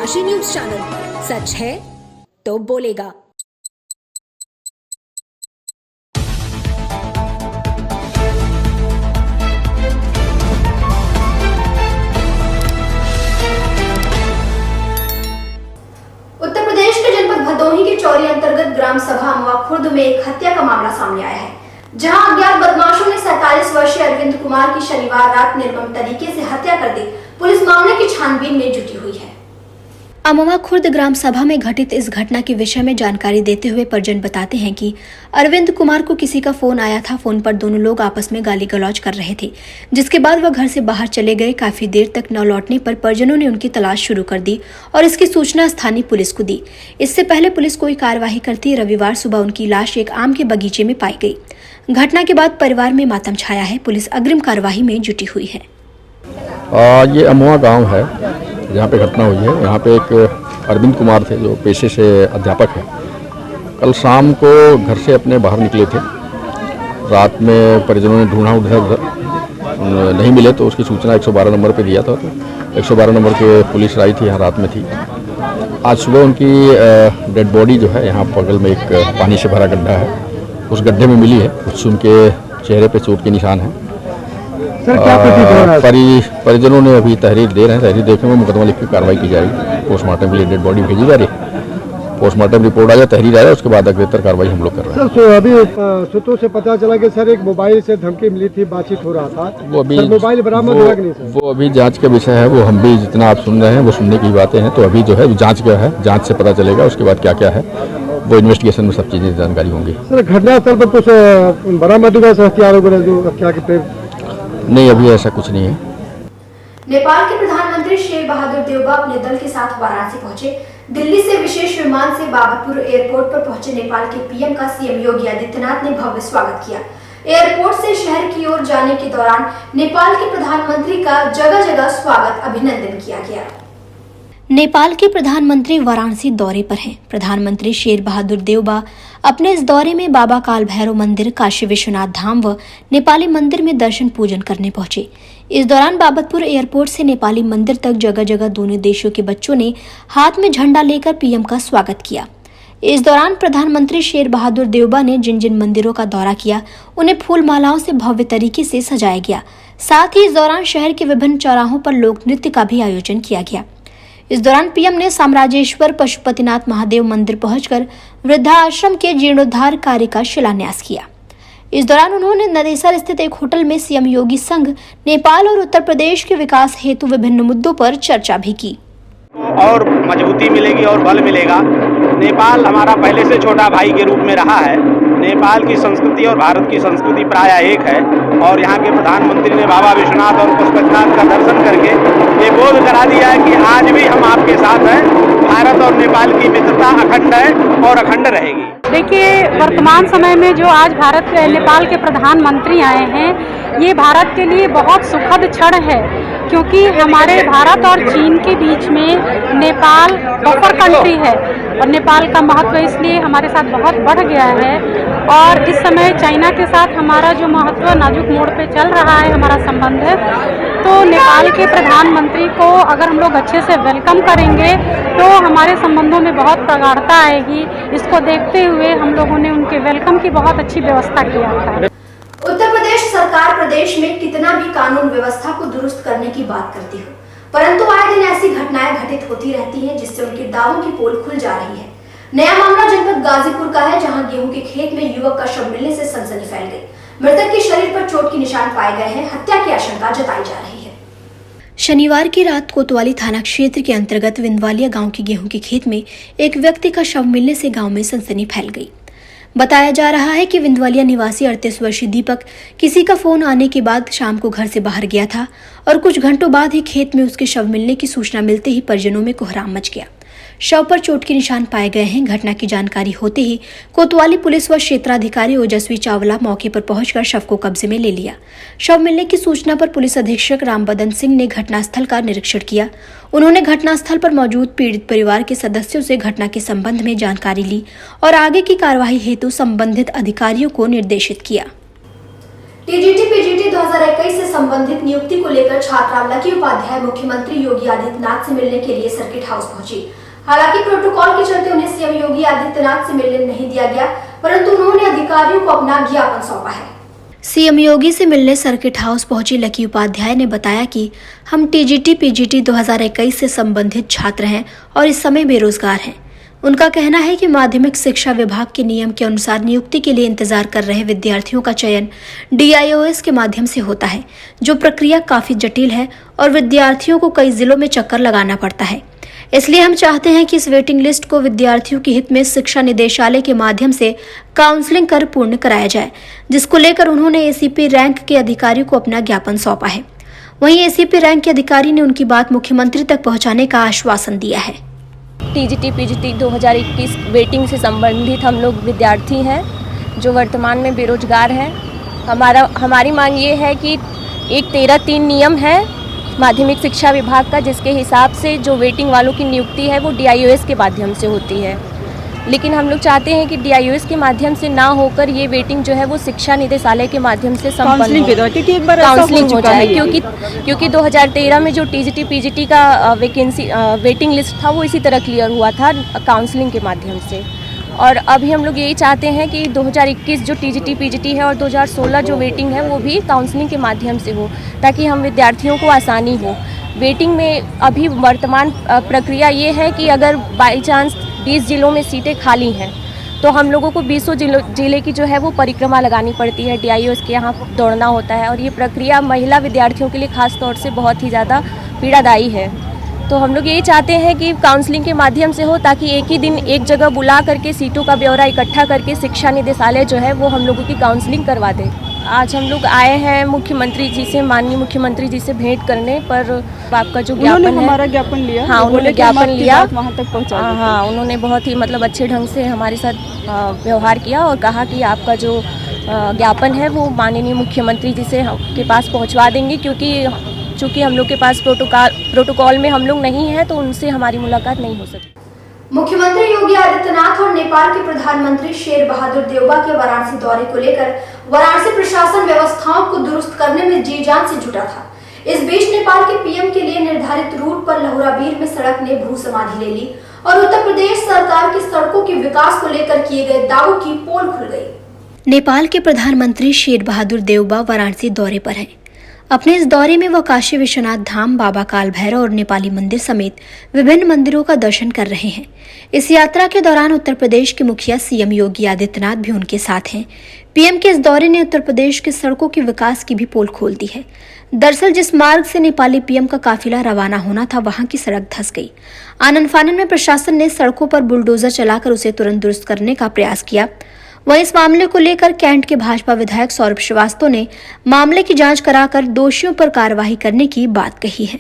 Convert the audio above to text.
भाषी news channel, सच है तो बोलेगा। उत्तर प्रदेश के जनपद भदोही के चौरी अंतर्गत ग्राम सभा अमवा खुर्द में एक हत्या का मामला सामने आया है, जहां अज्ञात बदमाशों ने 47 वर्षीय अरविंद कुमार की शनिवार रात निर्मम तरीके से हत्या कर दी। पुलिस मामले की छानबीन में जुटी हुई है। अमवा खुर्द ग्राम सभा में घटित इस घटना के विषय में जानकारी देते हुए परिजन बताते हैं कि अरविंद कुमार को किसी का फोन आया था। फोन पर दोनों लोग आपस में गाली गलौज कर रहे थे, जिसके बाद वह घर से बाहर चले गए। काफी देर तक न लौटने पर परिजनों ने उनकी तलाश शुरू कर दी और इसकी सूचना स्थानीय पुलिस को दी। इससे पहले पुलिस कोई कार्यवाही करती रविवार सुबह उनकी लाश एक आम के बगीचे में पाई गई। घटना के बाद परिवार में मातम छाया है। पुलिस अग्रिम कार्यवाही में जुटी हुई है। ये अमवा गांव है जहाँ पे घटना हुई है। यहाँ पे एक अरविंद कुमार थे जो पेशे से अध्यापक है। कल शाम को घर से अपने बाहर निकले थे। रात में परिजनों ने ढूंढा, उधर नहीं मिले तो उसकी सूचना 112 नंबर पे दिया था। तो 112 नंबर के पुलिस आई थी, यहाँ रात में थी। आज सुबह उनकी डेड बॉडी जो है यहाँ बगल में एक पानी से भरा गड्ढा है, उस गड्ढे में मिली है। कुछ उनके चेहरे पे चोट के निशान हैं। सर, क्या प्रतीत हो रहा है? परिजनों ने अभी तहरीर दे रहे हैं। तहरीर देखने में मुकदमा लिख के कार्रवाई की जाएगी। पोस्टमार्टम के लिए डेड बॉडी भेजी जा रही है। पोस्टमार्टम रिपोर्ट आ जाए, तहरीर आ जाए, उसके बाद अग्रेतर कार्रवाई हम लोग कर रहे हैं। सर, अभी सूत्रों से पता चला कि सर एक मोबाइल से धमकी मिली थी, बातचीत हो रहा था। वो अभी मोबाइल बरामद हुआ कि नहीं सर? वो अभी जांच का विषय है। वो हम भी जितना आप सुन रहे हैं वो सुनने की बातें हैं। तो अभी जो है जांच का है, जांच से पता चलेगा उसके बाद क्या क्या है। वो इन्वेस्टिगेशन में सब चीजें जानकारी होंगी। सर, घटनास्थल पर कुछ बरामद हुआ हथियार वगैरह जो हत्या के? नहीं, अभी ऐसा कुछ नहीं है। नेपाल के प्रधानमंत्री शेर बहादुर देउबा अपने दल के साथ वाराणसी पहुंचे। दिल्ली से विशेष विमान से बाबतपुर एयरपोर्ट पर पहुंचे नेपाल के पीएम का सीएम योगी आदित्यनाथ ने भव्य स्वागत किया। एयरपोर्ट से शहर की ओर जाने के दौरान नेपाल के प्रधानमंत्री का जगह जगह स्वागत अभिनंदन किया गया। नेपाल के प्रधानमंत्री वाराणसी दौरे पर हैं। प्रधानमंत्री शेर बहादुर देउबा अपने इस दौरे में बाबा काल भैरव मंदिर, काशी विश्वनाथ धाम व नेपाली मंदिर में दर्शन पूजन करने पहुंचे। इस दौरान बाबतपुर एयरपोर्ट से नेपाली मंदिर तक जगह जगह दोनों देशों के बच्चों ने हाथ में झंडा लेकर पीएम का स्वागत किया। इस दौरान प्रधानमंत्री शेर बहादुर देउबा ने जिन जिन मंदिरों का दौरा किया उन्हें फूल मालाओं से भव्य तरीके से सजाया गया। साथ ही इस दौरान शहर के विभिन्न चौराहों पर लोक नृत्य का भी आयोजन किया गया। इस दौरान पीएम ने साम्राज्येश्वर पशुपतिनाथ महादेव मंदिर पहुंचकर वृद्धाश्रम के जीर्णोद्धार कार्य का शिलान्यास किया। इस दौरान उन्होंने नदेसर स्थित एक होटल में सीएम योगी संग नेपाल और उत्तर प्रदेश के विकास हेतु विभिन्न मुद्दों पर चर्चा भी की। और मजबूती मिलेगी और बल मिलेगा। नेपाल हमारा पहले से छोटा भाई के रूप में रहा है। नेपाल की संस्कृति और भारत की संस्कृति प्रायः एक है और यहाँ के प्रधानमंत्री ने बाबा विश्वनाथ और पशुपतिनाथ का दर्शन करके ये बोध करा दिया है कि आज भी हम आपके साथ हैं। भारत और नेपाल की मित्रता अखंड है और अखंड रहेगी। देखिए, वर्तमान समय में जो आज नेपाल के प्रधानमंत्री आए हैं, ये भारत के लिए बहुत सुखद क्षण है, क्योंकि हमारे भारत और चीन के बीच में नेपाल बफर कंट्री है और नेपाल का महत्व इसलिए हमारे साथ बहुत बढ़ गया है। और इस समय चाइना के साथ हमारा जो महत्व नाजुक मोड़ पे चल रहा है हमारा संबंध, तो नेपाल के प्रधानमंत्री को अगर हम लोग अच्छे से वेलकम करेंगे तो हमारे संबंधों में बहुत प्रगाढ़ता आएगी। इसको देखते हुए हम लोगों ने उनके वेलकम की बहुत अच्छी व्यवस्था किया था। उत्तर प्रदेश सरकार प्रदेश में कितना भी कानून व्यवस्था को दुरुस्त करने की बात करती हो, परंतु आए दिन ऐसी घटनाएं घटित होती रहती हैं जिससे उनके दावों की पोल खुल जा रही है। नया मामला जनपद गाजीपुर का है, जहां गेहूं के खेत में युवक का शव मिलने से सनसनी फैल गई। मृतक के शरीर पर चोट के निशान पाए गए हैं। हत्या की आशंका जताई जा रही है। शनिवार की रात कोतवाली थाना क्षेत्र के अंतर्गत विंदवालिया गांव के गेहूं के खेत में एक व्यक्ति का शव मिलने से गांव में सनसनी फैल गई। बताया जा रहा है कि विंदवालिया निवासी 38 वर्षीय दीपक किसी का फोन आने के बाद शाम को घर से बाहर गया था और कुछ घंटों बाद ही खेत में उसके शव मिलने की सूचना मिलते ही परिजनों में कोहराम मच गया। शव पर चोट के निशान पाए गए हैं। घटना की जानकारी होते ही कोतवाली पुलिस व क्षेत्राधिकारी ओजस्वी चावला मौके पर पहुंचकर शव को कब्जे में ले लिया। शव मिलने की सूचना पर पुलिस अधीक्षक रामबदन सिंह ने घटनास्थल का निरीक्षण किया। उन्होंने घटनास्थल पर मौजूद पीड़ित परिवार के सदस्यों से घटना के संबंध में जानकारी ली और आगे की कार्यवाही हेतु संबंधित अधिकारियों को निर्देशित किया। टीजीटी पीजीटी 2021 से संबंधित संबंधित नियुक्ति को लेकर छात्रा लकी उपाध्याय मुख्यमंत्री योगी आदित्यनाथ से मिलने के लिए सर्किट हाउस पहुंची। हालांकि प्रोटोकॉल के चलते उन्हें सीएम योगी आदित्यनाथ से मिलने नहीं दिया गया, परंतु उन्होंने अधिकारियों को अपना ज्ञापन सौंपा है। सीएम योगी से मिलने सर्किट हाउस पहुंची लकी उपाध्याय ने बताया कि हम टीजीटी पीजीटी 2021 से संबंधित छात्र हैं और इस समय बेरोजगार हैं। उनका कहना है कि माध्यमिक शिक्षा विभाग के नियम के अनुसार नियुक्ति के लिए इंतजार कर रहे विद्यार्थियों का चयन DIOS के माध्यम से होता है, जो प्रक्रिया काफी जटिल है और विद्यार्थियों को कई जिलों में चक्कर लगाना पड़ता है। इसलिए हम चाहते हैं कि इस वेटिंग लिस्ट को विद्यार्थियों के हित में शिक्षा निदेशालय के माध्यम से काउंसलिंग कर पूर्ण कराया जाए, जिसको लेकर उन्होंने ACP रैंक के अधिकारी को अपना ज्ञापन सौंपा है। वहीं ACP रैंक के अधिकारी ने उनकी बात मुख्यमंत्री तक पहुंचाने का आश्वासन दिया है। टीजीटी पीजीटी 2021 वेटिंग से संबंधित हम लोग विद्यार्थी हैं जो वर्तमान में बेरोजगार हैं। हमारी मांग ये है कि एक 13(3) नियम है माध्यमिक शिक्षा विभाग का, जिसके हिसाब से जो वेटिंग वालों की नियुक्ति है वो DIOS के माध्यम से होती है। लेकिन हम लोग चाहते हैं कि DIOS के माध्यम से ना होकर ये वेटिंग जो है वो शिक्षा निदेशालय के माध्यम से संपन्न हो, काउंसलिंग हो जाए, क्योंकि 2013 में जो टीजीटी पीजीटी का वेटिंग लिस्ट था वो इसी तरह क्लियर हुआ था काउंसलिंग के माध्यम से। और अभी हम लोग यही चाहते हैं कि 2021 जो टीजीटी पीजीटी है और 2016 जो वेटिंग है वो भी काउंसलिंग के माध्यम से हो, ताकि हम विद्यार्थियों को आसानी हो। वेटिंग में अभी वर्तमान प्रक्रिया ये है कि अगर बाई चांस 20 जिलों में सीटें खाली हैं तो हम लोगों को 20 जिले की जो है वो परिक्रमा लगानी पड़ती है, DIOS के यहाँ दौड़ना होता है। और ये प्रक्रिया महिला विद्यार्थियों के लिए खास तौर से बहुत ही ज़्यादा पीड़ादायी है। तो हम लोग यही चाहते हैं कि काउंसलिंग के माध्यम से हो, ताकि एक ही दिन एक जगह बुला करके सीटों का ब्यौरा इकट्ठा करके शिक्षा निदेशालय जो है वो हम लोगों की काउंसलिंग करवा दे। आज हम लोग आए हैं मुख्यमंत्री जी से, माननीय मुख्यमंत्री जी से भेंट करने, पर आपका जो ज्ञापन है, हमारा ज्ञापन लिया। हाँ, उन्होंने ज्ञापन लिया, वहाँ तक पहुँचा। हाँ, उन्होंने बहुत ही अच्छे ढंग से हमारे साथ व्यवहार किया और कहा कि आपका जो ज्ञापन है वो माननीय मुख्यमंत्री जी से के पास पहुँचवा देंगे, क्योंकि हम लोग के पास प्रोटोकॉल में हम लोग नहीं हैं, तो उनसे हमारी मुलाकात नहीं हो सकती। मुख्यमंत्री योगी आदित्यनाथ और नेपाल के प्रधानमंत्री शेर बहादुर देउबा के वाराणसी दौरे को लेकर वाराणसी प्रशासन व्यवस्थाओं को दुरुस्त करने में जी जान से जुटा था। इस बीच नेपाल के PM के लिए निर्धारित रूट पर लहुराबीर में सड़क ने भू समाधि ले ली और उत्तर प्रदेश सरकार की सड़कों के विकास को लेकर किए गए दावों की पोल खुल गई। नेपाल के प्रधानमंत्री शेर बहादुर देउबा वाराणसी दौरे पर हैं। अपने इस दौरे में वह काशी विश्वनाथ धाम, बाबा काल भैरव और नेपाली मंदिर समेत विभिन्न मंदिरों का दर्शन कर रहे हैं। इस यात्रा के दौरान उत्तर प्रदेश के मुखिया CM योगी आदित्यनाथ भी उनके साथ हैं। PM के इस दौरे ने उत्तर प्रदेश के सड़कों के विकास की भी पोल खोल दी है। दरअसल जिस मार्ग से नेपाली PM का काफिला रवाना होना था, वहां की सड़क धंस गई। आनन फानन में प्रशासन ने सड़कों पर बुलडोजर चलाकर उसे तुरंत दुरुस्त करने का प्रयास किया। वहीं इस मामले को लेकर कैंट के भाजपा विधायक सौरभ श्रीवास्तव ने मामले की जांच कराकर दोषियों पर कार्रवाई करने की बात कही है।